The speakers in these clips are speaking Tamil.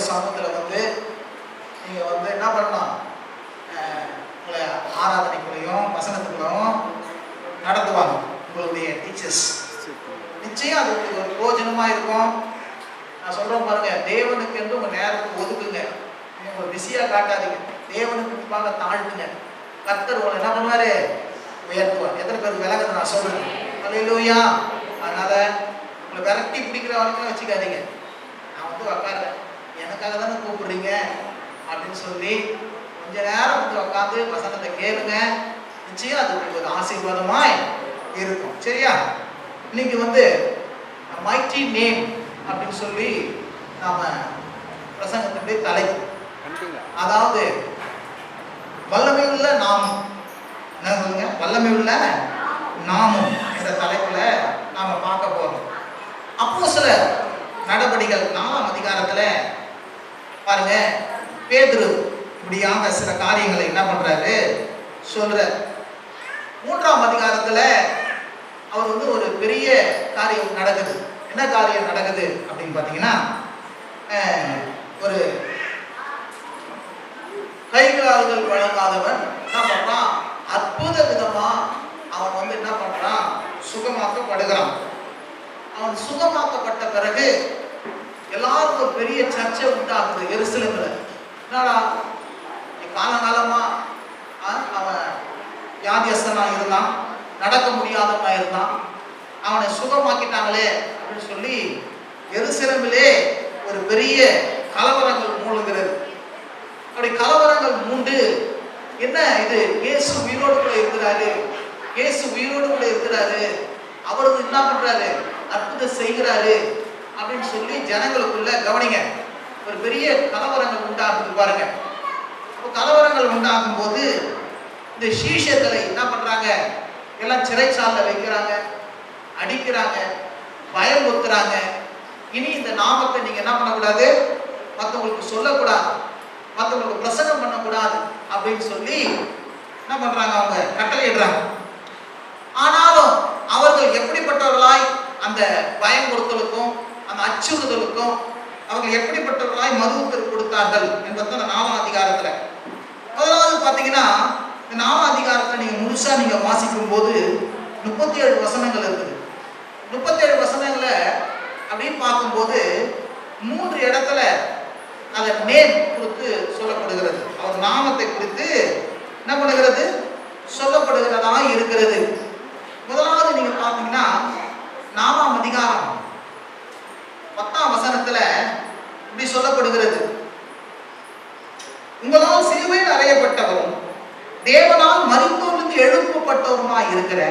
சமூகத்தில் வந்து நீங்கள் வந்து என்ன பண்ணலாம், உங்களை ஆராதனைக்குள்ளையும் வசனத்துக்குள்ளையும் நடத்துவாங்க உங்களுடைய டீச்சர்ஸ். நிச்சயம் அது உங்களுக்கு ஒரு பிரயோஜனமாக இருக்கும். நான் சொல்கிறேன் பாருங்க, தேவனுக்கு என்று உங்கள் நேரத்தை ஒதுக்குங்க. நீங்கள் உங்களை பிஸியாக காட்டாதீங்க, தேவனுக்கு முன்பாக தாழ்த்துங்க. கர்த்தர் உங்களை என்ன பண்ணுவார், உயர்த்துவார். எத்தனை பேர் விலகுது நான் சொல்கிறேன்? அல்லேலூயா. அதனால் உங்களை விரட்டி பிடிக்கிற வரைக்கும் வச்சுக்காதீங்க. நான் வந்து உக்காடுறேன், எனக்காக தானே கூப்பிடுறீங்க அப்படின்னு சொல்லி கொஞ்ச நேரம் வந்து உட்காந்து வசனத்தை கேளுங்க. நிச்சயம் அது உங்களுக்கு ஒரு ஆசீர்வாதமாய் இருக்கும். சரியா? இன்னைக்கு வந்து மைட்டி நேம் அப்படின்னு சொல்லி நாம பிரசங்கத்தினுடைய தலைப்பு, அதாவது வல்லமை உள்ள நாமம். என்ன சொல்லுங்க? வல்லமை உள்ள நாமம் என்ற தலைப்புல நாம பார்க்க போறோம். அப்போஸ்தலர் நடபடிகள் 4ஆம் அதிகாரத்துல பாருங்க, பேதுரு இப்படியாக சில காரியங்களை என்ன பண்றாரு சொல்ற. 3ஆம் அதிகாரத்துல அவர் வந்து ஒரு பெரிய காரியம் நடக்குது. என்ன காரியம் நடக்குது அப்படின்னு பார்த்தீங்கன்னா, ஒரு கைகால்கள் வழங்காதவன் என்ன பண்றான், அற்புத விதமா அவன் வந்து என்ன பண்றான், சுகமாக்கப்படுகிறான். அவன் சுகமாக்கப்பட்ட பிறகு எல்லாருக்கும் ஒரு பெரிய சர்ச்சை உண்டாகுது எருசலேம்ல. என்னடா காலகாலமா அவன் வியாதியஸ்தனா இருந்தான், நடக்க முடியாதவனா இருந்தான், அவனை சுகமாக்கிட்டாங்களே அப்படின்னு சொல்லி எருசலேமிலே ஒரு பெரிய கலவரங்கள் மூழ்கிறது. அப்படி கலவரங்கள் மூண்டு, என்ன இது, இயேசு உயிரோடு கூட இருக்கிறாரு, இயேசு உயிரோடு கூட இருக்கிறாரு, அவருக்கு என்ன பண்றாரு, அற்புதம் செய்கிறாரு அப்படின்னு சொல்லி ஜனங்களுக்குள்ள கவனிங்க ஒரு பெரிய கலவரங்கள் உண்டாகுது பாருங்க. கலவரங்கள் உண்டாகும் போது இந்த சீஷர்களை என்ன பண்றாங்க, எல்லாம் சிறைச்சாலையில் வைக்கிறாங்க, அடிக்கிறாங்க, பயமுறுத்துறாங்க. இனி இந்த நாமத்தை நீங்க என்ன பண்ணக்கூடாது, மற்றவங்களுக்கு சொல்லக்கூடாது, மற்றவங்களுக்கு பிரசங்கம் பண்ணக்கூடாது அப்படின்னு சொல்லி என்ன பண்றாங்க, அவங்க கட்டளையிடுறாங்க. ஆனாலும் அவர்கள் எப்படிப்பட்டவர்களாய் அந்த பயமுறுத்தலுக்கும் அந்த அச்சுறுத்தலுக்கும் அவர்கள் எப்படிப்பட்டவர்களாய் மறுவுத்தல் கொடுத்தார்கள் என்பது அந்த 4ஆம் அதிகாரத்துல. முதலாவது பார்த்தீங்கன்னா, இந்த 4ஆம் அதிகாரத்தை நீங்க முழுசா நீங்க வாசிக்கும் போது 37 வசனங்கள் இருக்குது. 37 வசனங்களை அப்படின்னு பார்க்கும்போது 3 இடத்துல அதை நேம் கொடுத்து சொல்லப்படுகிறது, அவர் நாமத்தை குறித்து என்ன பண்ணுகிறது, சொல்லப்படுகிறதா இருக்கிறது. முதலாவது நீங்க பார்த்தீங்கன்னா 4ஆம் அதிகாரம் 10ஆம் வசனத்துல இப்படி சொல்லப்படுகிறது, உங்களால் சிலுவையில் அறையப்பட்டவரும் தேவனால் மரித்தோரிலிருந்து எழுப்பப்பட்டவருமாய் இருக்கிற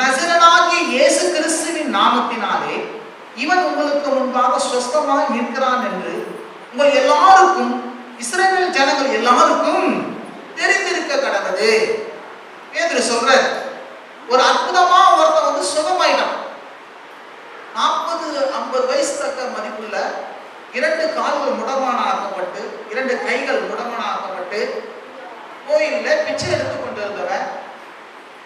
நசரேயனாகிய இயேசு கிறிஸ்துவின் நாமத்தினாலே இவன் உங்களுக்கு முன்பாக சுஸ்தமாய் நிற்கிறான் என்று உங்கள் எல்லாருக்கும், இஸ்ரவேல் ஜனங்கள் எல்லாருக்கும் தெரிந்திருக்க கடவுது. பேதுரு சொல்ற, ஒரு அற்புதமா ஒருத்தன் வந்து சுகமாயிட்டான். 40-50 வயசு தக்க மதிப்புள்ள 2 கால்கள் முடமான ஆக்கப்பட்டு 2 கைகள் முடமான ஆக்கப்பட்டு கோயில்ல பிச்சை எடுத்து கொண்டு இருந்தவன்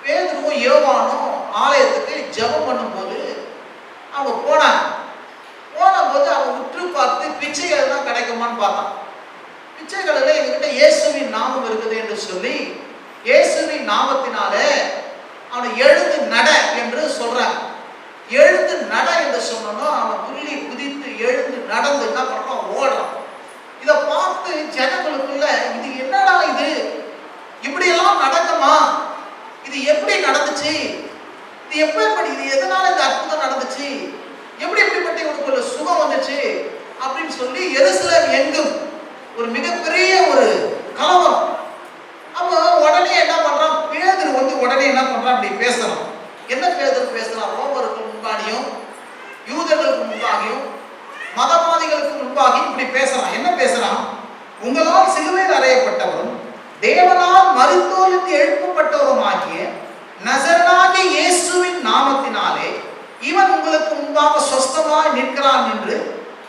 பேதுருவும் யோவானும் ஆலயத்துக்கு ஜெபம் பண்ணும்போது அவங்க போனபோது அவன் உற்று பார்த்து பிச்சைகள் தான் கிடைக்குமான்னு பார்த்தான். பிச்சைகளில் எங்ககிட்ட இயேசுவின் நாமம் இருக்குது என்று சொல்லி இயேசுவின் நாமத்தினாலே அவனை எழுந்து நட என்று சொல்றாங்க. எழுந்து நட என்று சொன்னோம், அவன் துள்ளி குதித்து எழுந்து நடந்து என்ன பண்றான், ஓடுறான். இதை பார்த்து ஜனங்களுக்குள்ள இது என்னடா, இது இப்படியெல்லாம் நடக்குமா, இது எப்படி நடந்துச்சு, இது எப்படி, இது எதனால இந்த அற்புதம் நடந்துச்சு, எப்படிப்பட்ட இவனுக்குள்ள சுகம் வந்துச்சு அப்படின்னு சொல்லி எருசலேம் எங்கும் ஒரு மிகப்பெரிய ஒரு கலவரம். அப்போ உடனே என்ன பண்றான், பேதுரு வந்து உடனே என்ன பண்றான், அப்படி பேசலாம். என்ன பேதுரு பேசலாம், ரோமருக்கு முன்பாடியும் யூதர்களுக்கு முன்பாகியும் மதவாதிகளுக்கு முன்பாகி இப்படி பேசலாம். என்ன பேசலாம், உங்களால் சிலுவையில் அறையப்பட்டவரும் தேவனால் மரித்தோரிலிருந்து எழுப்பப்பட்டவரும் ஆகிய நசரேயனாகிய இயேசுவின் நாமத்தினாலே இவன் உங்களுக்கு முன்பாக சொஸ்தமாய் நிற்கிறான் என்று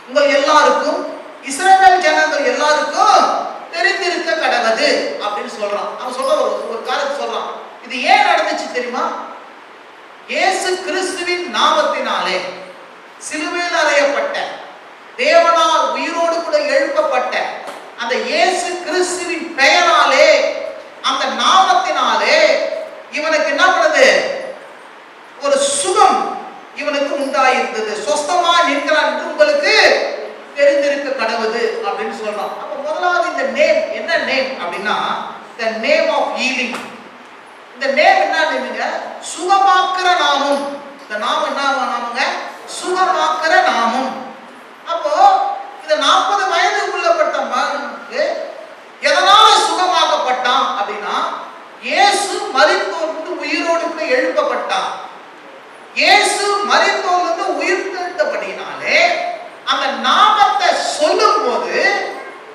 உங்கள் எல்லாருக்கும், இஸ்ரவேல் ஜனங்கள் எல்லாருக்கும் தெரிந்திருக்க கடவுது அப்படின்னு சொல்றான். அவன் சொல்ற ஒரு காரியத்தை சொல்றான். இது ஏன் நடந்துச்சு தெரியுமா, இயேசு கிறிஸ்துவின் நாமத்தினாலே சிலுவையில் அறையப்பட்ட தேவனால் உயிரோடு கூட எழுப்பப்பட்ட கிறிஸ்துவின் பெயராலே, அந்த நாமத்தினாலே இவனுக்கு என்ன பண்ணுது? ஒரு சுகம் இவனுக்கு உண்டாயிருந்தது. சொஸ்தமா நிற்கிறான் என்று உங்களுக்கு தெரிந்திருக்க கடவுது அப்படின்னு சொல்றான். அப்ப முதலாவது இந்த நேம் என்ன நேம் அப்படின்னா, the name of healing. இந்த நேம் என்ன நேமுங்க? சுகமாக்குற நாமம். இந்த நாமம் என்ன நாமங்க? சுகமாக்குற நாமம். அப்போ இந்த 40 வயது உள்ளப்பட்ட மகனுக்கு எதனால சுகமாக்கப்பட்டான் அப்படின்னா, இயேசு மரித்தோரிலிருந்து உயிரோடு கூட எழுப்பப்பட்டான். இயேசு மரித்தோரிலிருந்து உயிர்த்தெழுந்தபடினாலே அந்த நாமத்தை சொல்லும் போது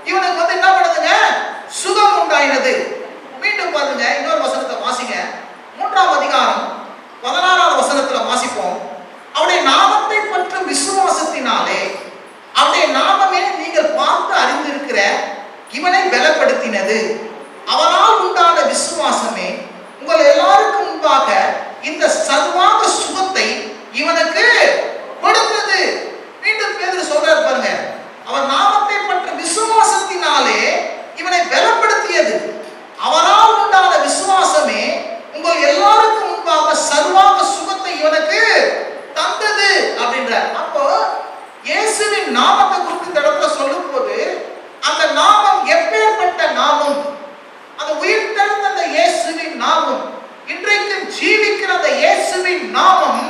இவனுக்கு வந்து என்ன பண்ணுதுங்க? சுகம் உண்டாயினது. மீண்டும் பாருங்க, இன்னொரு வசனத்தை வாசிங்க. 3ஆம் அதிகாரம் 16வது வசனத்துல வாசிப்போம். அவருடைய நாமத்தை பற்றும் விசுவாசத்தினாலே, அவருடைய நாமமே நீங்கள் பார்த்து அறிந்திருக்கிற இவனை பலப்படுத்தினது. அவனால் உண்டான விசுவாசமே உங்கள் எல்லாருக்கும் முன்பாக இந்த சர்வாங்க சுகத்தை இவனுக்கு கொடுத்தது. மீண்டும் பேதுரு சொல்றாரு பாருங்க, அவர் நாமத்தை பற்ற விசுவாசத்தினாலே இவனை பலப்படுத்தியது. அவரால் உண்டான விசுவாசமே உங்கள் எல்லாருக்கும் முன்பாக சர்வாங்க சுகத்தை இவனுக்கு தந்தது அப்படின்றார். அப்போ இயேசுவின் நாமத்தை குறித்து இந்த இடத்துல சொல்லும் போது, அந்த நாமம் எப்பேற்பட்ட நாமம்? அந்த உயிர்த்தெழுந்த அந்த இயேசுவின் நாமம், இன்றைக்கு ஜீவிக்கிற அந்த இயேசுவின் நாமம்,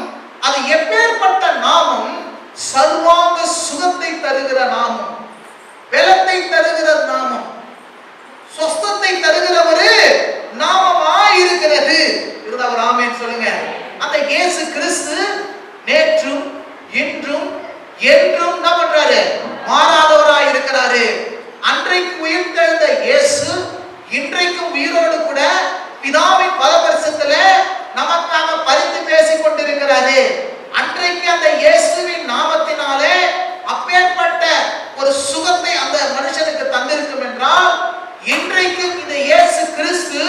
அது எப்பேற்பட்ட நாமம்? சர்வாங்க சுகத்தை தருகிற நாமம், பலத்தை தருகிற நாமம், சொஸ்தத்தை தருகிற ஒரு நாமமாய் இருக்கிறது. இருந்தா ஆமென் சொல்லுங்க. அந்த இயேசு கிறிஸ்து நேற்றும் இன்றும் என்றும் என்ன பண்றாரு? மாறாதவராய் இருக்கிறாரு. அன்றைக்கு உயிர்த்தெழுந்த இயேசு இன்றைக்கும் உயிரோடு கூட பிதாவின் வலப்பரிசத்துல நமக்காக பரிந்து பேசிக் கொண்டிருக்கிறாரு. அன்றைக்கு அந்த இயேசுவின் நாமத்தினாலே அப்பேற்பட்ட ஒரு சுகத்தை அந்த மனுஷனுக்கு தந்திருக்கும் என்றால், இன்றைக்கும் இந்த இயேசு கிறிஸ்து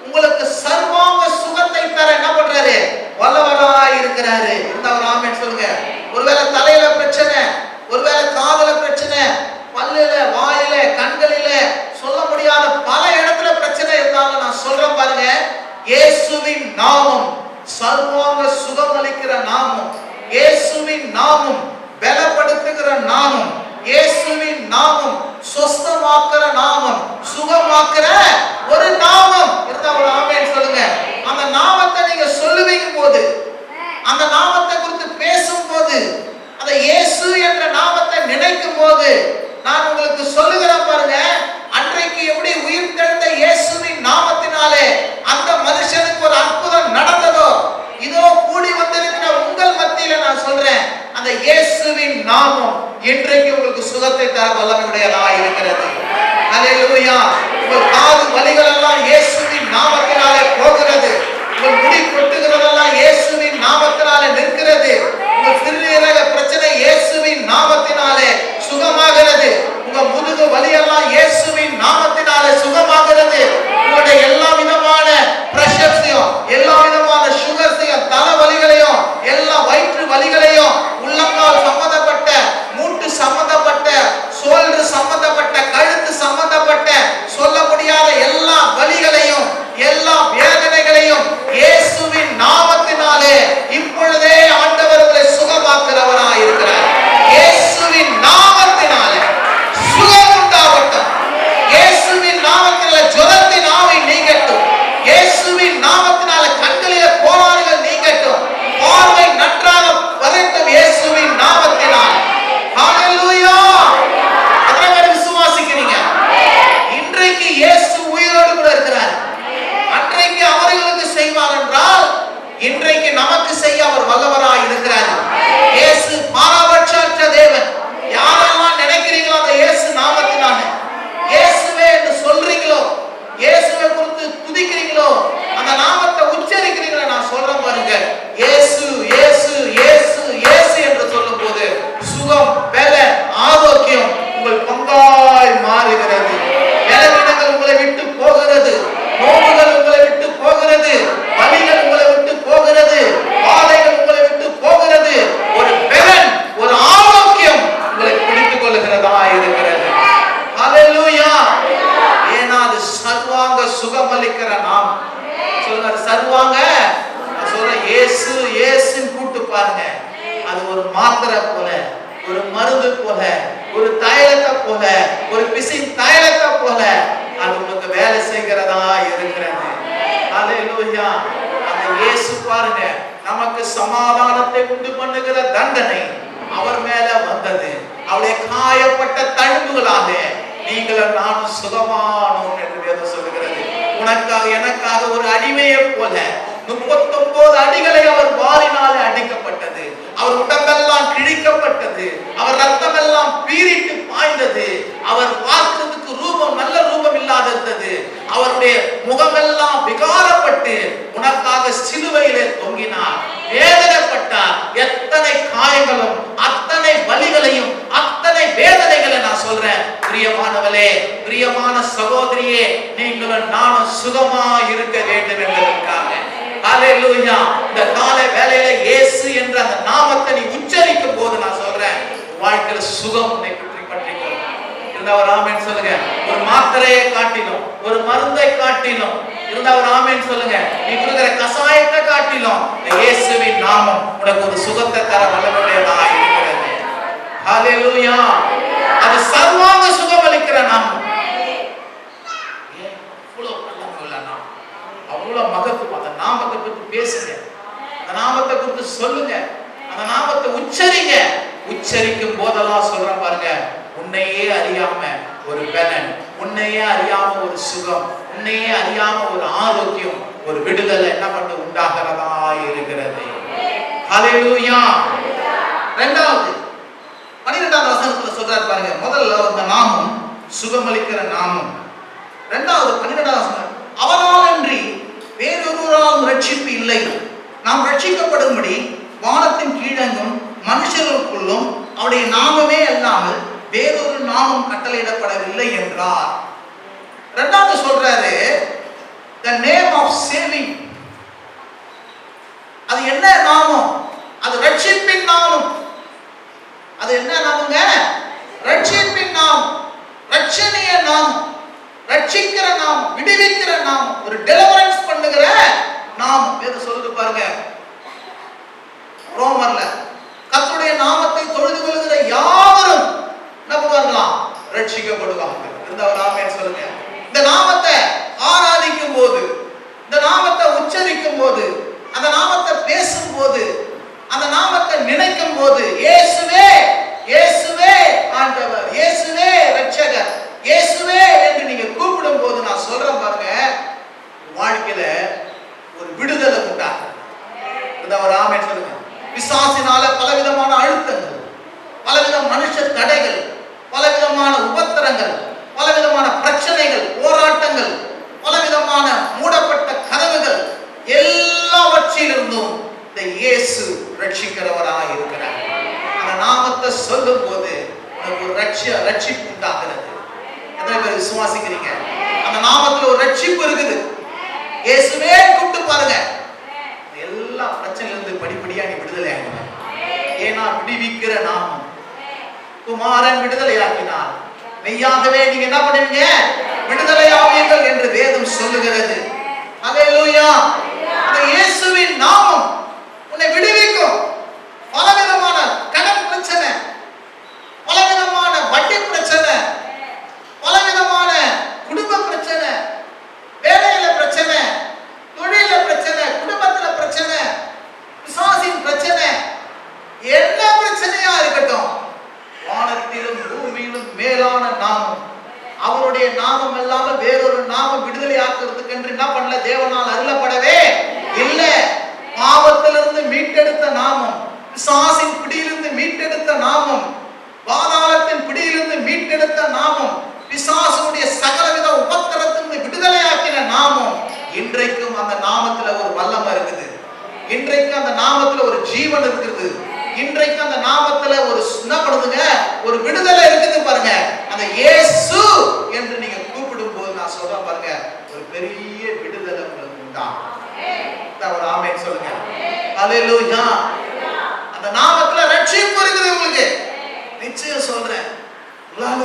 உங்களுக்கு சர்வாங்க சுகத்தை தர என்ன பண்றாரு? வல்லவராய் இருக்கிறாரு. இந்த ஆமென் சொல்லுங்க. ஒருவேளை தலையில பிரச்சனை, ஒருவேளை காதுல பிரச்சனை, பல்லுல, வாயில, கண்களில, சொல்ல முடியாத பல இடத்துல பிரச்சனை இருந்தாலும் நான் சொல்றேன் பாருங்க, இயேசுவின் நாமம் சர்வாங்க சுகம் அளிக்கிற நாமம், இயேசுவின் நாமம் பலப்படுத்துகிற நாமம், இயேசுவின் நாமம் சொஸ்தமாக்குற நாமம், சுகமாக்குற ஒரு நாமம். இருந்தா ஒரு ஆமென் சொல்லுங்க. அந்த நாமத்தை நீங்க சொல்லுவீங்க போது, அந்த நாமத்தை குறித்து பேசும்போது, அந்த இயேசு என்ற நாமத்தை நினைக்கும் போது, நான் உங்களுக்கு சொல்லுகிறேன் பாருங்க, அன்றைக்கு எப்படி உயிர்த்தெழுந்த இயேசுவின் நாமத்தினாலே அந்த மனுஷனுக்கு ஒரு அற்புதம் நடந்ததோ, இதோ கூடி வந்திருக்கிற உங்கள் மத்தியில நான் சொல்றேன், அந்த இயேசுவின் நாமம் இன்றைக்கு உங்களுக்கு சுகத்தை தர வல்லமையுடையதாய் இருக்கிறது. அல்லேலூயா. உங்கள் காது வலிகள் எல்லாம் இயேசுவின் நாமத்தினாலே போகிறது. உங்கள் முடி கொட்டுகிறதெல்லாம் இயேசுவின் நாமத்தினாலே நிற்கிறது. உங்கள் சிறுநீரக பிரச்சனை இயேசுவின் நாமத்தினாலே சுகமாகிறது. உங்க முதுகு வலி எல்லாம் இயேசுவின் நாமத்தினாலே சுகமாகிறது. உங்களுடைய எல்லா விதமான பிரஷர்ஸையும், எல்லா விதமான சுகர்ஸையும், தலைவலிகளையும், எல்லா வயிற்று வலிகளையும், உள்ளங்கால் சம்பந்தப்பட்ட, மூட்டு சம்பந்தப்பட்ட, சோல்டர் சம்பந்தப்பட்ட, கழுத்து சம்பந்தப்பட்ட, சொல்ல முடியாத எல்லா வலிகளையும், எல்லா வேதனைகளையும் இயேசுவின் நாமத்தினாலே இப்பொழுதே ஆண்டவர் உங்களை சுகமாக்குறவராய் இருக்கிறார். இயேசுவின் நாமத்தினாலே தைலத்தை போல, ஒரு பிசின் தைலத்தை போல அது உங்களுக்கு வேலை செய்கிறதா இருக்கிறது. ஹல்லேலூயா. அந்த இயேசு பாருங்க, நமக்கு சமாதானத்தை உண்டு பண்ணுகிற தண்டனை அவர் மேல வந்தது. அவருடைய காயப்பட்ட தழும்புகளாக நீங்கள் நானும் சுகமானோம் என்று வேதம் சொல்லுகிறது. உனக்காக எனக்காக ஒரு அடிமையை போல 39 அடிகளை அவர் வாரினாலே அடிக்கப்பட்டது. அவர் உடம்பெல்லாம் கிழிக்கப்பட்டது. அவர் ரத்தம் எல்லாம் பீரிட்டு பாய்ந்தது. அவர் பார்க்கிறதுக்கு ரூபம் நல்ல ரூபம் இல்லாத இருந்தது. அவருடைய முகமெல்லாம் விகாரப்பட்டு உனக்காக சிலுவையிலே தொங்கினார், வேதனைப்பட்டார். எத்தனை காயங்களும் அத்தனை வலிகளையும் அத்தனை வேதனைகளை நான் சொல்றேன். பிரியமானவளே, பிரியமான சகோதரியே, நீங்களும் நானும் சுகமா இருக்க வேண்டும் என்பதற்காக ஹல்லேலூயா. இந்த காலை வேளையில இயேசு என்ற அந்த நாமத்தை நீ உச்சரிக்கும் போது நான் சொல்றேன், வாழ்க்கையில சுகம் உன்னை பற்றிக்கொள்ளும். இருந்தா ஆமென் சொல்லுங்க. ஒரு மாத்திரையை காட்டிலும், ஒரு மருந்தை காட்டிலும், இருந்தா ஆமென் சொல்லுங்க. நீ கொடுக்கிற கசாயத்தை காட்டிலும் இயேசுவின் நாமம் உனக்கு ஒரு சுகத்தை தர வல்லமையுள்ளதா இருக்கிறது. ஹல்லேலூயா. அது சர்வாங்க சுகம் அளிக்கிற நாமம். அவ்வளவு மகத்துவம். அந்த நாமத்தை குறித்து பேசுங்க, அந்த நாமத்தை குறித்து சொல்லுங்க, அந்த நாமத்தை உச்சரிங்க. உச்சரிக்கும் போதெல்லாம் சொல்றேன் பாருங்க, உன்னையே அறியாம ஒரு பலன், உன்னையே அறியாம ஒரு சுகம், உன்னையே அறியாம ஒரு ஆரோக்கியம், ஒரு விடுதலை என்ன பண்ண உண்டாகிறதா இருக்கிறது. ஹல்லேலூயா. இரண்டாவது 12வது வசனத்துல சொல்றாரு பாருங்க, முதல்ல அந்த நாமம் சுகமளிக்கிற நாமம். இரண்டாவது 12வது வசனம், அவரால் அன்றி வேறொருவரால் ரட்சிப்பு இல்லை, நாம் ரட்சிக்கப்படும்படி வானத்தின் கீழெங்கும் மனுஷர்களுக்குள்ளும் அவருடைய நாமமே அல்லாமல் வேறொரு நாமம் கட்டளையிடப்படவில்லை என்றார். இரண்டாவது சொல்றாரு the name of saving. அது என்ன நாமம்? அது ரட்சிப்பின் நாமம். அது என்ன நாமங்க? ரட்சிப்பின் நாமம், ரட்சணிய நாமம், ரட்சிக்கிற நாமம், விடுவிக்கிற நாமம், ஒரு டெலிவரன்ஸ் பண்ணுகிற நாமம். வேதம் சொல்லுது பாருங்க, ரோமர்ல கர்த்தருடைய நாமத்தை தொழுது கொள்கிற யாவரும் என்ன பண்ணுவார்களாம்? ரட்சிக்கப்படுவார்கள். இந்த ஆமென் சொல்லுங்க. இந்த நாமத்தை ஆராதிக்கும் போது, இந்த நாமத்தை உச்சரிக்கும் போது, அந்த நாமத்தை பேசும் போது, அந்த நாமத்தை நினைக்கும் போது, இயேசுவே இயேசுவே ஆண்டவர், இயேசுவே ரட்சகர், இயேசுவே என்று நீங்க கூப்பிடும் போது நான் சொல்றேன் பாருங்க, வாழ்க்கையில ஒரு விடுதலை உண்டாகும். ஆமென் சொல்லுங்க. பிசாசினால பலவிதமான அழுத்தங்கள், பலவித மனுஷ தடைகள், பலவிதமான உபத்திரங்கள், பலவிதமான பிரச்சனைகள், போராட்டங்கள், பலவிதமான மூடப்பட்ட கதவுகள், எல்லாவற்றிலிருந்தும் இந்த இயேசு ரட்சிக்கிறவராக இருக்கிறார். அந்த நாமத்தை சொல்லும் போது உனக்கு ஒரு ரட்சிப்பு உண்டாகிறது. எத்தனை பேர் விசுவாசிக்கிறீங்க? அந்த நாமத்துல ஒரு ரட்சிப்பு இருக்குது. இயேசுவே கூப்பிட்டு பாருங்க, எல்லா பிரச்சனையிலிருந்து படிப்படியா நீ விடுதலை ஆகிடுவ. ஏன்னா விடுவிக்கிற நாமம். குமாரன் விடுதலையாக்கினார், மெய்யாகவே நீங்க என்ன பண்ணுவீங்க? விடுதலையாவீர்கள் என்று வேதம் சொல்லுகிறது. ஹல்லேலூயா. அந்த இயேசுவின் நாமம் உன்னை விடுவிக்கும். பலவிதமான கடன் பிரச்சனை, பலவிதமான வட்டி பிரச்சனை, பலவிதமான குடும்ப பிரச்சனை, வேலையில பிரச்சனை, தொழில பிரச்சனை, குடும்பத்துல பிரச்சனை, பிசாசின் பிரச்சனை, என்ன பிரச்சனையா இருக்கட்டும், வானத்திலும் பூமியிலும் மேலான நாமம், அவருடைய நாமம் இல்லாம வேறொரு நாமம் விடுதலை ஆக்குறதுக்கு என்று என்ன பண்ணல, தேவனால் அருளப்படவே இல்லை. பாவத்திலிருந்து மீட்டெடுத்த நாமம், பிசாசின் பிடியிலிருந்து மீட்டெடுத்த நாமம், பாதாளத்தின் பிடியிலிருந்து மீட்டெடுத்த நாமம், பிசாசுடைய சகலவித உபத்திரத்திலிருந்து விடுதலையாக்கின நாமம். இன்றைக்கும் அந்த நாமத்துல ஒரு வல்லமை இருக்குது. இன்றைக்கு அந்த நாமத்துல ஒரு ஜீவன் இருக்குது. இன்றைக்கு அந்த நாமத்துல ஒரு என்ன பண்ணுதுங்க, ஒரு விடுதலை இருக்குது பாருங்க. அந்த இயேசு என்று நீங்க கூப்பிடும் போது நான் சொல்றேன் பாருங்க, ஒரு பெரிய விடுதலை உங்களுக்கு உண்டாகும். ஒரு ஆமென் சொல்லுங்க. ஹல்லேலூயா. அந்த நாமத்துல ரட்சிப்பு இருக்குது உங்களுக்கு. நிச்சயம் சொல்றேன், உங்களால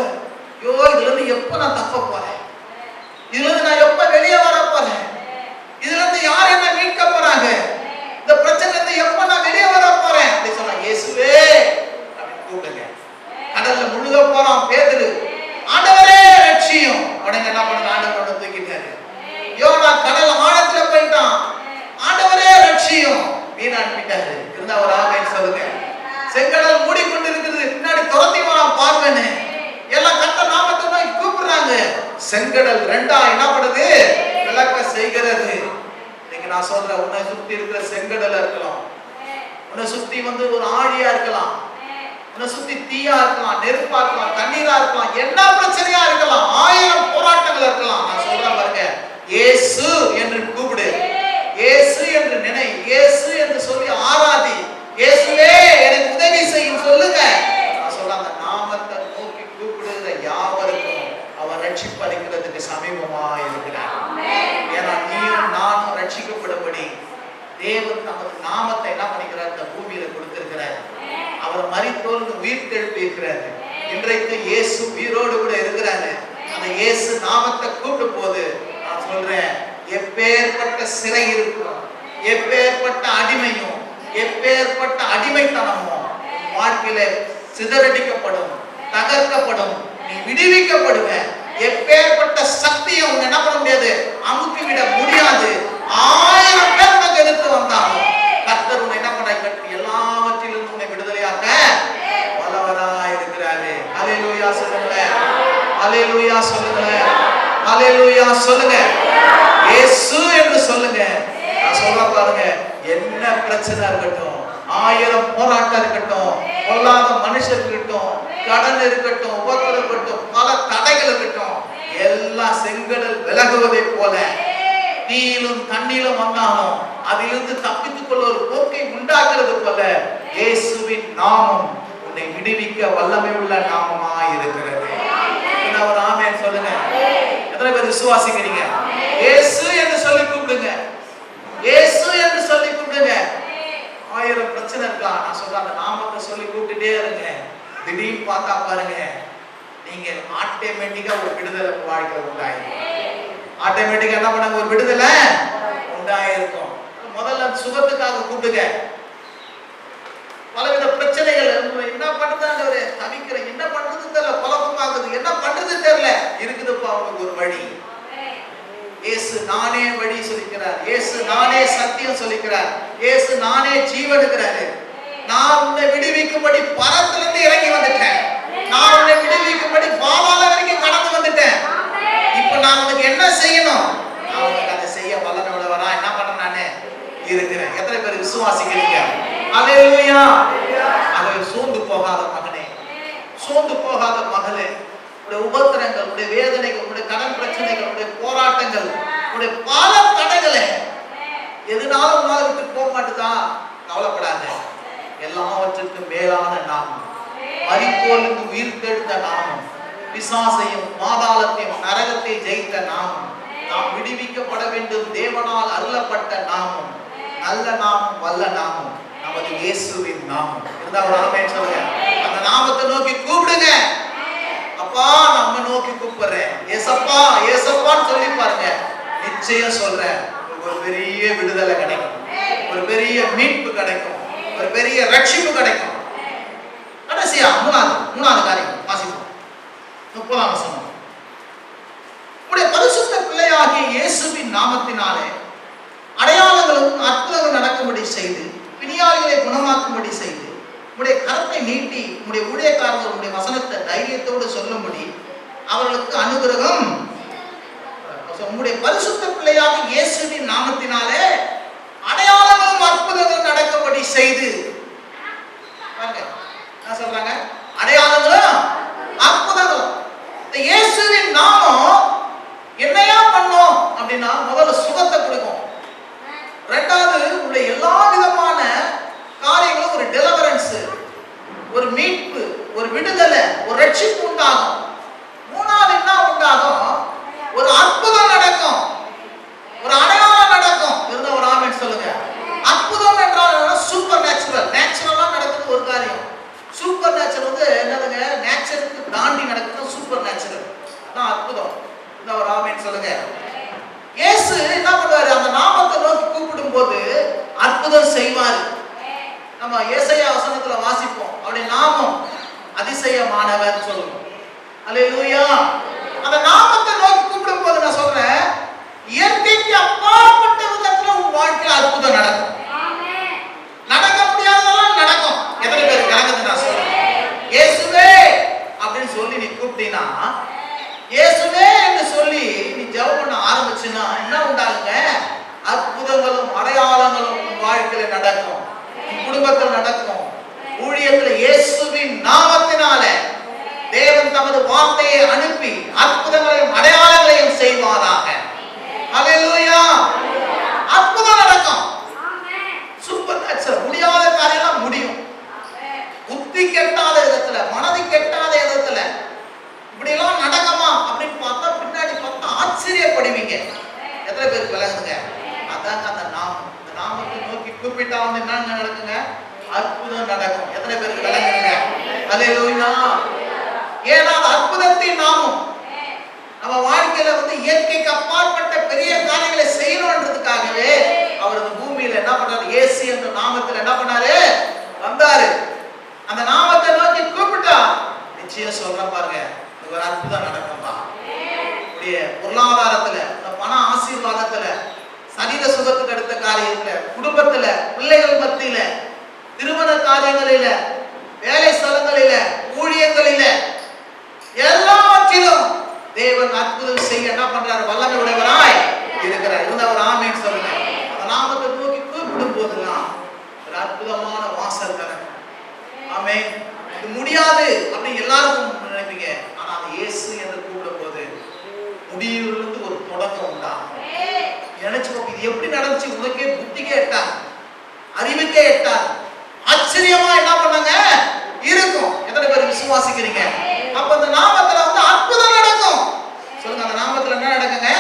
ஐயோ இதுல இருந்து எப்ப நான் தப்ப போறேன், இதுல இருந்து நான் எப்ப வெளியே வர போறேன், இதுல இருந்து யார் என்ன மீட்க போறாங்க, இந்த பிரச்சனை இருந்து எப்ப நான் வெளியே வர போறேன் அப்படி சொன்னா, இயேசுவே அப்படின்னு கூப்பிடுங்க. கடல்ல முழுக போறான் பேதுரு, செங்கடல் ரெண்டா என்ன பண்ணுது? விளக்க செய்கிறது. இன்னைக்கு நான் சொல்றேன், உன்னை சுத்தி இருக்கிற செங்கடலா இருக்கலாம், உன்னை சுத்தி ஒரு ஆழியா இருக்கலாம், உன்னை சுத்தி தீயா இருக்கலாம், நெருப்பா இருக்கலாம், தண்ணீரா இருக்கலாம், என்ன பிரச்சனையா இருக்கலாம், 1000 போராட்டங்கள் இருக்கலாம். நான் சொல்றேன் பாருங்க, இயேசு என்று கூப்பிடு, இயேசு என்று நினை, இயேசு என்று சொல்லி ஆராதி, இயேசுவே எனக்கு உதவி செய்யும் சொல்லுங்க. நான் சொல்றேன், அந்த நாமத்தை நோக்கி கூப்பிடுகிற யாவருக்கும் அவர் ரட்சிப்பளிக்கிறதுக்கு சமீபமா இருக்கிறார். ஏன்னா நீயும் நானும் ரட்சிக்கப்படும்படி தேவன் நமது நாமத்தை என்ன பண்ணிக்கிறார்? இந்த பூமியில கொடுத்திருக்கிறார். அவர் மரித்தோருக்கு உயிர் தெழுப்பியிருக்கிறார். இன்றைக்கு இயேசு உயிரோடு கூட இருக்கிறாரு. அந்த இயேசு நாமத்தை கூப்பிடும் போது நான் சொல்றேன், எப்பேற்பட்ட சிறை இருக்கும், எப்பேற்பட்ட அடிமையும், எப்பேற்பட்ட அடிமைத்தனமும் வாழ்க்கையில சிதறடிக்கப்படும், தகர்க்கப்படும், நீ விடுவிக்கப்படுவ. எப்பேற்பட்ட சக்தியை உன்னை என்ன பண்ண முடியாது? அமுக்கி விட முடியாது. 1000 பேர் உனக்கு எதிர்த்து வந்தாலும் கர்த்தர் உன்னை என்ன பண்ண எல்லாவற்றிலும் உன்னை விடுதலையாக்க வல்லவரா இருக்கிறாரு. அல்லேலூயா சொல்லுங்க, அல்லேலூயா சொல்லுங்க, அல்லேலூயா சொல்லுங்க, இயேசு என்று சொல்லுங்க. நான் சொல்ற பாருங்க, என்ன பிரச்சனை இருக்கட்டும், 1000 போராட்டம் இருக்கட்டும், பொல்லாத மனுஷர் இருக்கட்டும், கடன் இருக்கட்டும், உபத்திரம் இருக்கட்டும், பல தடைகள் இருக்கட்டும், எல்லாம் செங்கடல் விலகுவதை போல தீயிலும் தண்ணீரும் வந்தாலும் அதிலிருந்து தப்பித்துக் கொள்ள ஒரு போக்கை உண்டாக்குறது போல இயேசுவின் நாமம் உன்னை விடுவிக்க வல்லமை உள்ள நாமமாய் இருக்கிறது. ஒரு ஆமென் சொல்லுங்க. எத்தனை பேர் விசுவாசிக்கிறீங்க? இயேசு என்று சொல்லி கூப்பிடுங்க, இயேசு என்று சொல்லி கூப்பிடுங்க. 1000 பிரச்சனை இருக்கலாம், நான் சொல்றேன், அந்த நாமத்தை சொல்லி கூப்பிட்டுட்டே இருங்க. திடீர்னு பார்த்தா பாருங்க, நீங்க ஆட்டோமேட்டிக்கா ஒரு விடுதலை வாழ்க்கை உண்டாயிருக்கும். ஆட்டோமேட்டிக்கா என்ன பண்ணாங்க? ஒரு விடுதலை உண்டாயிருக்கும். முதல்ல சுகத்துக்காக கூப்பிடுங்க. பலவித பிரச்சனைகள் என்ன பண்றது, தவிக்கிறேன், என்ன பண்றது தெரியல, குழப்பமாகுது, என்ன பண்றது தெரியல, இருக்குதுப்பா அவனுக்கு ஒரு வழி. இயேசு நானே வழி சொல்லிக்கிறார், இயேசு நானே சத்தியம் சொல்லிக்கிறார், இயேசு நானே ஜீவனுங்கிறாரு. நான் உன்னை விடுவிக்கும்படி பரத்திலிருந்து இறங்கி வந்துட்டேன், நான் உன்னை விடுவிக்கும்படி பாதாள வரைக்கும் கடந்து வந்துட்டேன். இப்ப நான் உனக்கு என்ன செய்யணும்? நான் உனக்கு அதை செய்ய வல்லமையுள்ளவரா என்ன பண்றேன் நானே இருக்கிறேன். எத்தனை பேர் விசுவாசிக்கிறீங்க? அல்லேலூயா. அதை சோர்ந்து போகாத மகனே, சோர்ந்து போகாத மகளே, உடைய உபத்திரங்கள், உடைய வேதனைகள், உடைய கடன் பிரச்சனைகள், உடைய போராட்டங்கள், உடைய பல தடைகளை எதுனாலும் உன்னால விட்டு போக மாட்டுதா? கவலைப்படாத. எல்லாவற்றுக்கும் மேலான நாமம், மரித்தோருக்கு உயிர் தெழுந்த நாமம், பிசாசையும் பாதாளத்தையும் நரகத்தை ஜெயித்த நாமம், நாம் விடுவிக்கப்பட வேண்டும் தேவனால் அருளப்பட்ட நாமம், நல்ல நாமம், வல்ல நாமம், நமது இயேசுவின் நாமம். இருந்தா ஒரு ஆமென் சொல்லுங்க. அந்த நாமத்தை நோக்கி கூப்பிடுங்க. அப்பா நம்ம நோக்கி கூப்பிடுறேன், ஏசப்பா ஏசப்பான்னு சொல்லி பாருங்க. நிச்சயம் சொல்றேன், ஒரு பெரிய விடுதலை கிடைக்கும், ஒரு பெரிய மீட்பு கிடைக்கும், ஒரு பெரிய ரட்சிப்பு கிடைக்கும். கடைசியா மூணாவது காரியம் வாசிப்போம். 30ஆம் வசனம். உடைய பரிசுத்த பிள்ளையாகிய இயேசுவின் நாமத்தினாலே அடையாளங்களும் அற்புதங்களும் நடக்கும்படி செய்து, பிணியாளிகளை குணமாக்கும்படி செய்து, உடைய கரத்தை நீட்டி உடைய ஊழியக்காரர்கள் உடைய வசனத்தை தைரியத்தோடு சொல்லும்படி அவர்களுக்கு அனுகிரகம். உடைய பரிசுத்த பிள்ளையாக இயேசுவின் நாமத்தினாலே அடையாளங்களும் அற்புதங்களும் நடக்கும்படி செய்து. என்ன சொல்றாங்க? அடையாளங்களும் அற்புதங்களும். இந்த இயேசுவின் நாமம் என்னையா பண்ணும் அப்படின்னா, முதல்ல சுகத்தை கொடுக்கும், ரெண்டாவது உள்ள எல்லா விதமான காரியங்களும் ஒரு டெலிவரன்ஸ், ஒரு மீட்பு, ஒரு விடுதலை, ஒரு ரட்சிப்பு உண்டாகும். மூணாவது என்ன உண்டாகும்? ஒரு அற்புதம் நடக்கும், ஒரு அடையாளம் நடக்கும். இருந்த ஒரு ஆமென் சொல்லுங்க. அற்புதம் என்றால் சூப்பர் நேச்சுரல், நேச்சுரலா நடக்குது ஒரு காரியம். சூப்பர் நேச்சுரல் என்னதுங்க? நேச்சுரலுக்கு தாண்டி நடக்குது சூப்பர் நேச்சுரல், அதான் அற்புதம். இருந்த ஒரு ஆமென் சொல்லுங்க. இயேசு என்ன பண்ணுவாரு? அந்த நாமத்தை நோக்கி கூப்பிடும் போது அற்புதம் செய்வாரு. நம்ம ஏசாயா வசனத்துல வாசிப்போம், அவருடைய நாமம் அதிசயமானவர் சொல்லுவோம். அல்லேலூயா. அந்த நாமத்தை நோக்கி கூப்பிடும் போது நான் சொல்றேன், இயற்கைக்கு அப்பாற்பட்ட விதத்துல உன் வாழ்க்கையில அற்புதம் நடக்கும். நடக்க முடியாததெல்லாம் நடக்கும். எத்தனை பேருக்கு நடக்குது? நான் சொல்றேன், இயேசுவே அப்படின்னு சொல்லி நீ கூப்பிட்டீங்கன்னா இயேசுவே என்று சொல்லி நீ ஜெபம் பண்ண ஆரம்பிச்சுன்னா என்ன உண்டாகுங்க? அற்புதங்களும் அடையாளங்களும் உன் வாழ்க்கையில நடக்கும், உன் குடும்பத்தில் நடக்கும், ஊழியத்தில் இயேசுவின் நாமத்தினால தேவன் தமது வார்த்தையை அனுப்பி அற்புதங்களையும் அடையாளங்களையும் செய்வாராக. ஹல்லேலூயா. அற்புதம் நடக்கும். Super natural. முடியாத காரியம்லாம் முடியும். புத்தி கெட்டாத விதத்துல, மனது கெட்டாத விதத்துல இப்படி எல்லாம் நடக்குமா அப்படின்னு பார்த்தா பின்னாடி பார்த்தா ஆச்சரியப்படுவீங்க. எத்தனை பேருக்கு விளங்குதுங்க? அதாங்க அந்த நாமம். இந்த நாமத்தை நோக்கி கூப்பிட்டா வந்து என்ன நடக்குங்க? அற்புதம் நடக்கும். எத்தனை பேருக்கு விளங்குதுங்க? ஹல்லேலூயா. ஏன்னா அற்புதத்தின் நாமம் நம்ம வாழ்க்கையில வந்து இயற்கைக்கு அப்பாற்பட்ட பெரிய காரியங்களை செய்யணும்ன்றதுக்காகவே அவர் இந்த பூமியில என்ன பண்றாரு? இயேசு என்ற நாமத்தில் என்ன பண்ணாரு? வந்தாரு. அந்த நாமத்தை நோக்கி கூப்பிட்டா நிச்சயம் சொல்ற பாருங்க, ஒரு அற்புதம் நடக்கும்பா. உடைய பொருளாதாரத்துல, பண ஆசீர்வாதத்துல, சரீர சுகத்துக்கு அடுத்த காரியத்துல, குடும்பத்துல, பிள்ளைகள் மத்தியில, திருமண காரியங்களில, வேலை ஸ்தலங்களில, ஊழியங்களில, எல்லாவற்றிலும் தேவன் அற்புதம் செய்ய என்ன பண்றாரு? வல்லமை உடையவராய் இருக்கிறார். இருந்தவர் ஆமென் சொல்லுங்க. அந்த நாமத்தை நோக்கி கூப்பிடும் போதெல்லாம் ஒரு அற்புதமான வாசல் திறக்கும். ஆமென். இது முடியாது அப்படி எல்லாருக்கும் நினைப்பீங்க. ஆனா அந்த இயேசு என்று கூப்பிடும் போது முடியிலிருந்து ஒரு தொடக்கம் உண்டாகும். நினைச்சுக்கோ, இது எப்படி நடந்துச்சு? உனக்கே புத்திக்கே எட்டாது, அறிவுக்கே எட்டாது. ஆச்சரியமா என்ன பண்ணாங்க இருக்கும். எத்தனை பேர் விசுவாசிக்கிறீங்க? அப்ப அந்த நாமத்துல வந்து அற்புதம் நடக்கும். சொல்லுங்க, அந்த நாமத்துல என்ன நடக்குங்க?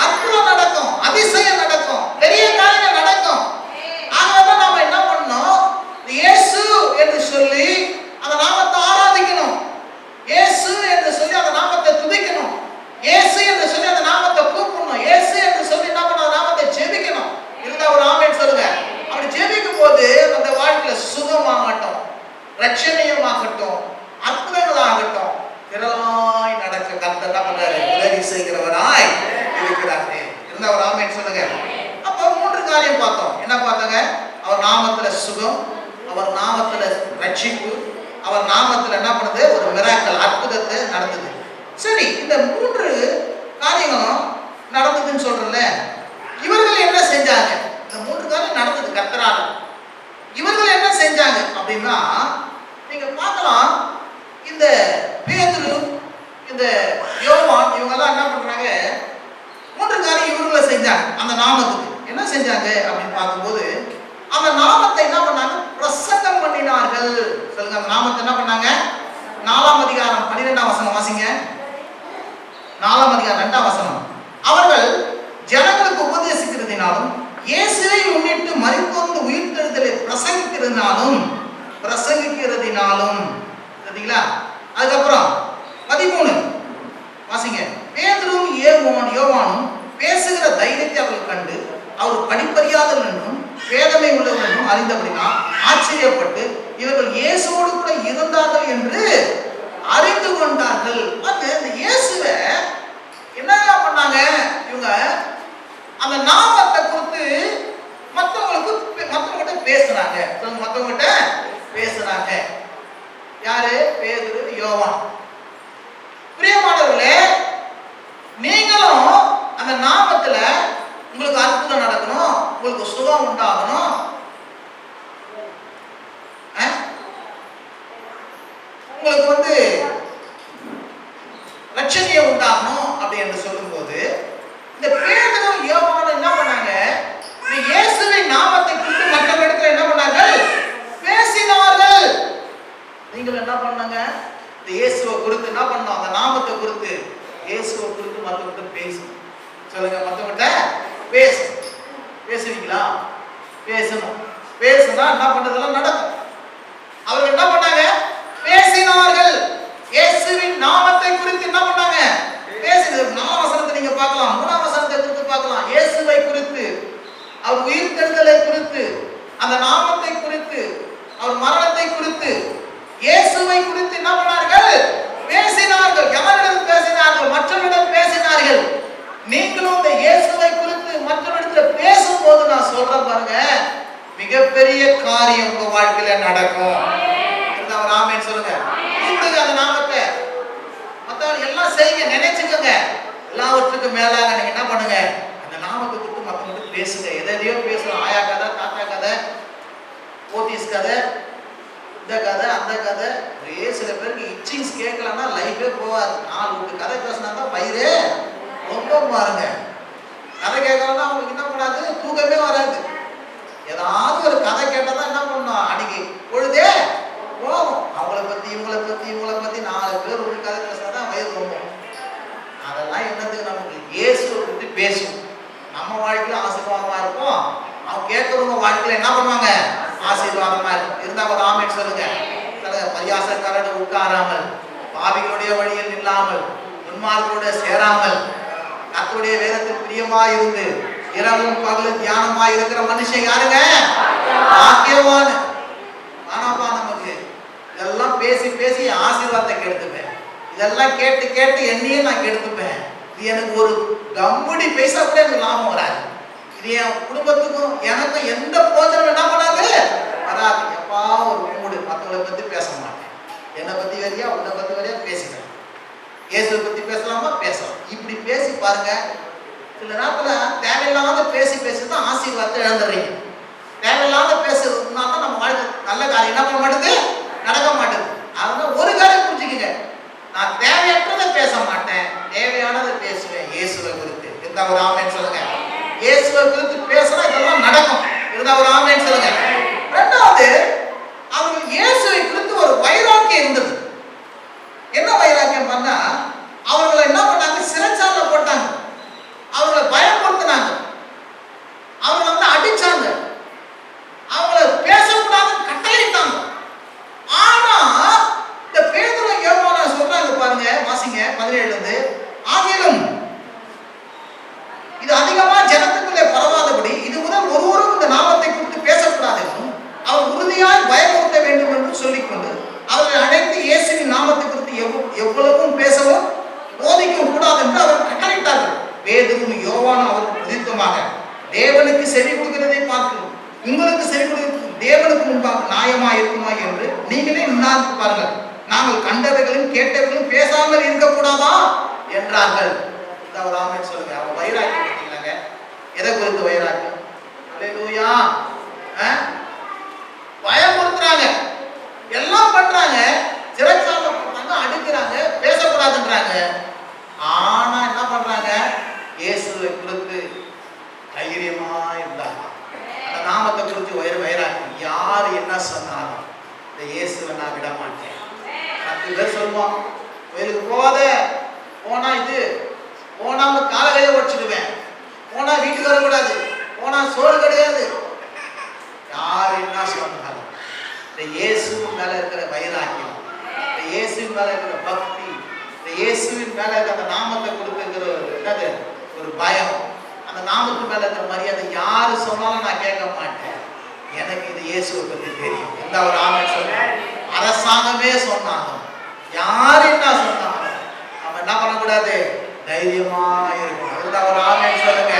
அற்புதம் நடக்கும், அதிசயம் நடக்கும், பெரிய காரியங்கள் நடக்கும். ஆகவே நாம என்ன பண்ணணும்? இயேசு என்று சொல்லி அந்த நாமத்தை ஆராதிக்கணும். இயேசு என்று சொல்லி அந்த நாமத்தை துதிக்கணும். இயேசு என்று சொல்லி அந்த நாமத்தை கூப்பிடணும். இயேசு என்று சொல்லி என்ன பண்ண? அந்த நாமத்தை ஜெபிக்கணும். இருந்தா ஒரு ஆமென் சொல்லுங்க. அப்படி ஜெபிக்கும் போது அந்த வாழ்க்கையில சுகமாகட்டும், ரட்சணியம் ஆகட்டும், அற்புதங்கள் ஆகட்டும், திரளாய் நடக்க கர்த்தர் என்ன பண்றாரு? உதவி செய்கிறவராய் இருக்கிறாரு. இருந்தா ஒரு ஆமென் சொல்லுங்க. அப்ப மூன்று காரியம் பார்த்தோம். என்ன பார்த்தாங்க? அவர் நாமத்துல சுகம், அவர் நாமத்துல ரட்சிப்பு, அவர் நாமத்துல என்ன பண்ணுது? ஒரு மிராக்கிள், அற்புதத்தை நடந்தது. சரி, இந்த மூன்று காரியங்களும் நடந்ததுன்னு சொல்றல, இவர்கள் என்ன செஞ்சாங்க? இந்த மூன்று காரியம் நடந்தது கர்த்தரால. இவர்கள் என்ன செஞ்சாங்க அப்படின்னா நீங்க பார்க்கலாம். இந்த பேதுரு, இந்த யோவான், இவங்க எல்லாம் என்ன பண்றாங்க? மூன்று காரியம் இவர்களை செஞ்சாங்க. அந்த நாமத்துக்கு என்ன செஞ்சாங்க அப்படின்னு பார்க்கும்போது அந்த நாமத்தை என்ன பண்ணாங்க? பிரசங்கம் பண்ணினார்கள். சொல்லுங்க, அந்த நாமத்தை என்ன பண்ணாங்க? 4ஆம் அதிகாரம் 12ஆம் வசனம் வாசிங்க. 4ஆம் அதிகாரம் 2ஆம் வசனம். அவர்கள் ஜனங்களுக்கு உபதேசிக்கிறதினாலும் இயேசுவை முன்னிட்டு மரித்தோர்ந்து உயிர்த்தெழுதலை பிரசங்கிக்கிறதினாலும் சரிங்களா? அதுக்கப்புறம் 13 வாசிங்க. பேதுரும் யோவானும் பேசுகிற தைரியத்தை அவர்கள் கண்டு அவர் படிப்பறியாதவர்கள் என்றும் வேதமை உள்ளவர்கள் என்றும் அறிந்தபடினால் ஆச்சரியப்பட்டு இவர்கள் இயேசுவோடு கூட இருந்தார்கள் என்று அறிந்து கொண்டார்கள். இந்த இயேசுவை என்ன பண்ணாங்க? இவங்க அந்த நாமத்தை குறித்து மற்றவங்ககிட்ட பேசுறாங்க. மற்றவங்ககிட்ட பேசுறாங்க. யாரு? பேதுரு, யோவான். பிரியமானவர்களே, நீங்களும் அந்த நாமத்துல உங்களுக்கு அற்புதம் நடக்கணும், உங்களுக்கு சுகம் உண்டாகணும், உங்களுக்கு வந்து லட்சணியம் உண்டாகணும் அப்படி என்று சொல்லும் போது இந்த பேதுரு யோவான் என்ன பண்ணாங்க? இயேசுவின் நாமத்தை குறித்து மற்றவர்கள் என்ன பண்ணார்கள்? பேசினார்கள். நீங்கள் என்ன பண்ணாங்க? இந்த இயேசுவை குறித்து என்ன பண்ணோம்? அந்த நாமத்தை குறித்து, இயேசுவை குறித்து மற்றவங்க பேசணும். சொல்லுங்க, மற்றவங்க பேசுவீங்களா? பேசணும். பேசுனா என்ன பண்றதெல்லாம் நடக்கும். அவர்கள் என்ன பண்ணாங்க? பேசினார்கள். இயேசுவின் நாமத்தை குறித்து என்ன பண்ணாங்க? பேசுறது. 4ஆம் வசனத்தை நீங்க பார்க்கலாம், 3ஆம் வசனத்தை குறித்து பார்க்கலாம். இயேசுவை குறித்து, அவர் உயிர்த்தெழுதலை குறித்து, அந்த நாமத்தை குறித்து, அவர் மரணத்தை குறித்து, இயேசுவை குறித்து என்ன பண்ணார்கள்? பேசினார்கள். எவரிடம் பேசினார்கள்? மற்றவரிடம் பேசினார்கள். நீங்களும் இந்த இயேசுவை குறித்து மற்றவரிடத்தில் பேசும்போது நான் சொல்றேன் பாருங்க, மிகப்பெரிய காரியம் உங்க வாழ்க்கையில நடக்கும். ஆமென் சொல்லுங்க. அந்த நாமத்தை மற்றவங்க எல்லாம் வேணாலும் செய்யுங்க, நினைச்சுக்கோங்க. எல்லாவற்றுக்கும் மேலாக நீங்க என்ன பண்ணுங்க, அந்த நாமத்தை கொடுத்து மற்றவங்களுக்கு பேசுங்க. எதையோ பேசுறோம், ஆயா கதை, தாத்தா கதை, போத்தீஸ் கதை, இந்த கதை அந்த கதை. ஒரே சில பேருக்கு இச்சிங்ஸ் கேட்கலன்னா லைஃபே போவாது. 4 வீட்டு கதை பேசினா தான் வயிறே ரொம்ப பாருங்க. கதை கேட்கலன்னா அவங்களுக்கு என்ன பண்ணாது, தூக்கமே வராது. ஏதாவது ஒரு கதை கேட்டால் தான் என்ன பண்ணணும், அன்னைக்கு பொழுதே போகும். அவங்கள பத்தி இவங்களை பத்தி 4 பேர் ஒரு கதை பேசினா தான் வயிறு ரொம்ப. அதெல்லாம் என்னதுக்கு, நமக்கு இயேசுவை பற்றி பேசும். நம்ம வாழ்க்கையில ஆசீர்வாதமா இருக்கும், அவங்க கேட்கறவங்க வாழ்க்கையில என்ன பண்ணுவாங்க, ஆசீர்வாதமா இருக்கும். இருந்தா ஒரு ஆமென் சொல்லுங்க. பரியாசக்காரன் உட்காராமல், பாவிகளுடைய வழியில் நில்லாமல், துன்மார்க்கரோட சேராமல், கர்த்தருடைய வேதத்தில் பிரியமா இருந்து இரவும் பகலும் தியானமா இருக்கிற மனுஷன் யாருங்க, பாக்கியவான். ஆனாப்பா நமக்கு இதெல்லாம் பேசி பேசி ஆசீர்வாதத்தை கெடுத்துப்பேன், இதெல்லாம் கேட்டு கேட்டு என்னையே நான் கெடுத்துப்பேன். இது எனக்கு ஒரு கம்பெனி பைசா கூட எனக்கு லாபம் வராது. இது என் குடும்பத்துக்கும் எனக்கும் எந்த போஜனம் என்ன பண்ணாது, வராது. எப்பா ஒரு மூடு, மற்றவங்களை பத்தி பேச மாட்டேன். என்னை பத்தி வரையா உன்னை பத்தி வரையா பேசிக்கிறேன். இயேசுவை பத்தி பேசலாமா, பேசலாம். இப்படி பேசி பாருங்க. சில நேரத்துல தேவையில்லாத பேசி பேசி தான் ஆசீர்வாதத்தை இழந்துடுறீங்க. தேவையில்லாத பேசுறதுனா தான் நம்ம வாழ்க்கை நல்ல காரியம் என்ன பண்ண மாட்டேது, நடக்க மாட்டேது. அதனால ஒரு காரியம் புரிஞ்சுக்கங்க, நான் தேவையற்றதை பேச மாட்டேன், தேவையானதை பேசுவேன். இயேசுவை குறித்து இருந்தா ஒரு ஆமென் சொல்லுங்க. இயேசுவை குறித்து பேசினா இதெல்லாம் நடக்கும். இருந்தா ஒரு ஆமென் சொல்லுங்க. ரெண்டாவது, அவங்க இயேசுவை குறித்து ஒரு வைராக்கியம் இருந்தது. என்ன வைராக்கியம் பண்ணா, அவர்களை என்ன பண்ணாங்க, சிறைச்சாலையில போட்டாங்க, அவர்களை பயப்படுத்தினாங்க, அவர்களை அடிச்சாங்க, அவங்களை பேசக்கூடாதுன்னு கட்டளையிட்டாங்க. ஆனா இந்த பேதுரு யோவான சொல்றாங்க பாருங்க, வாசிங்க 17 ஆகிலும் இது அதிகமா ஜனத்துக்குள்ளே பரவாதபடி இது முதல் ஒருவரும் இந்த நாமத்தை குறித்து பேசக்கூடாதுன்னு அவர் உறுதியாய் பயமுறுத்த வேண்டும் என்று சொல்லிக்கொண்டு அவர்களை அழைத்து இயேசுவின் நாமத்தை குறித்து எவ்வளவும் பேசவும் போதிக்கவும் கூடாது என்று அவர் கட்டளையிட்டார்கள். பேதுரும் யோவானும் அவருக்கு பிரதித்துவமாக, தேவனுக்கு செவி கொடுக்கிறதை பார்க்கிறோம், உங்களுக்கு செவி கொடுக்கிறது தேவனுக்கு முன்பாக நியாயமா இருக்குமா என்று நீங்களே நின்னாந்து பாருங்கள். நாங்கள் கண்டவர்களும் கேட்டவர்களும் பேசாமல் இருக்கக்கூடாதா என்றார்கள். அவர் ஆமென் சொல்லுங்க. அவங்க வைராக்கியம் பார்த்தீங்களாங்க, எதை குறித்து வைராக்கியம்? அல்லேலூயா. பயமுறுத்துறாங்க, எல்லாம் பண்றாங்க, சிறைச்சாலை போட்டாங்க, அடிக்கிறாங்க, பேசக்கூடாதுன்றாங்க. ஆனா என்ன பண்றாங்க, இயேசுவை குறித்து தைரியமா இருந்தாங்க. அந்த நாமத்தை குறித்து வைராக்கியம். யார் என்ன சொன்னாலும் இந்த இயேசுவை நான் விட மாட்டேன். 10 பேர் சொல்லுவான், கோயிலுக்கு போகாத, போனா இது, போனா காலையில உடைச்சிடுவேன், போனா வீட்டுக்கு வரக்கூடாது, போனா சோறு கிடையாது. யார் என்ன சொன்னாலும் இந்த இயேசு மேல இருக்கிற வைராக்கியம், இந்த இயேசுவின் மேல இருக்கிற பக்தி, இந்த இயேசுவின் மேல இருக்கிற அந்த நாமத்தை கொடுத்துருக்கிற என்னது ஒரு பயம், அந்த நாமத்து மேல இருக்கிற மரியாதை, யாரு சொன்னாலும் நான் கேட்க மாட்டேன். எனக்கு இது இயேசுவை பற்றி தெரியும். இந்த ஒரு ஆமென் சொல்றேன். அரசாங்கமே சொன்னாங்க, யார் என்ன சொன்னாங்க, நம்ம என்ன பண்ணக்கூடாது, தைரியமா இருக்கும். அதுதான் ஒரு ஆமென் சொல்லுங்க.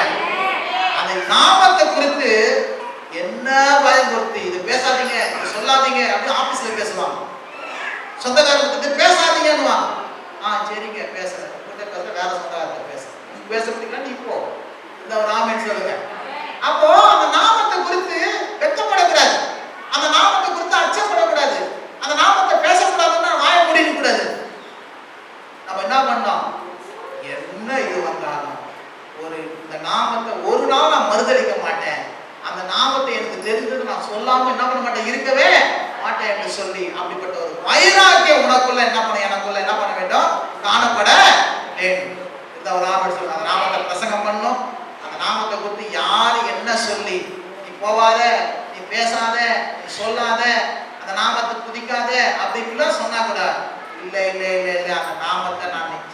அந்த நாமத்தை குறித்து என்ன பயன்படுத்தி, இது பேசாதீங்க, இது சொல்லாதீங்க அப்படின்னு ஆபீஸ்ல பேசுவாங்க. சொந்தக்காரர்கிட்ட பேசாதீங்கன்னு, சரிங்க பேசுறேன், உங்கள்கிட்ட பேசுறேன், வேற சொந்தக்காரர்கிட்ட பேசுறேன், பேசுறதுக்கு நீ இப்போ. இந்த ஒரு ஆமென் சொல்லுங்க. அப்போ அந்த நாமத்தை குறித்து வெட்கப்படக்கூடாது, அந்த நாமத்தை குறித்து அச்சப்படக்கூடாது, அந்த நாமத்தை பேசக்கூடாதுன்னா வாய முடிக்க கூடாது. நம்ம என்ன பண்ணோம், என்ன இது வந்தாலும் ஒரு இந்த நாமத்தை ஒரு நாள் நான் மறுதளிக்க மாட்டேன், அந்த நாமத்தை எனக்கு தெரிஞ்சது நான் சொல்லாம என்ன பண்ண மாட்டேன், இருக்கவே மாட்டேன் என்று சொல்லி அப்படிப்பட்ட ஒரு வைராக்கியம் உனக்குள்ள என்ன பண்ண, எனக்குள்ள என்ன பண்ண வேண்டும், காணப்பட வேண்டும். இந்த ஒரு ஆமென் சொல்லுங்க. அந்த நாமத்தை பிரசங்கம் பண்ணணும். அந்த நாமத்தை குறித்து யாரு என்ன சொல்லி, நீ போவாத, நீ பேசாத, நீ சொல்லாத, அந்த நாமத்தை துதிக்காத அப்படின்லாம் சொன்னா கூட இல்ல இல்ல இல்ல இல்ல, அந்த நாமத்தை நான்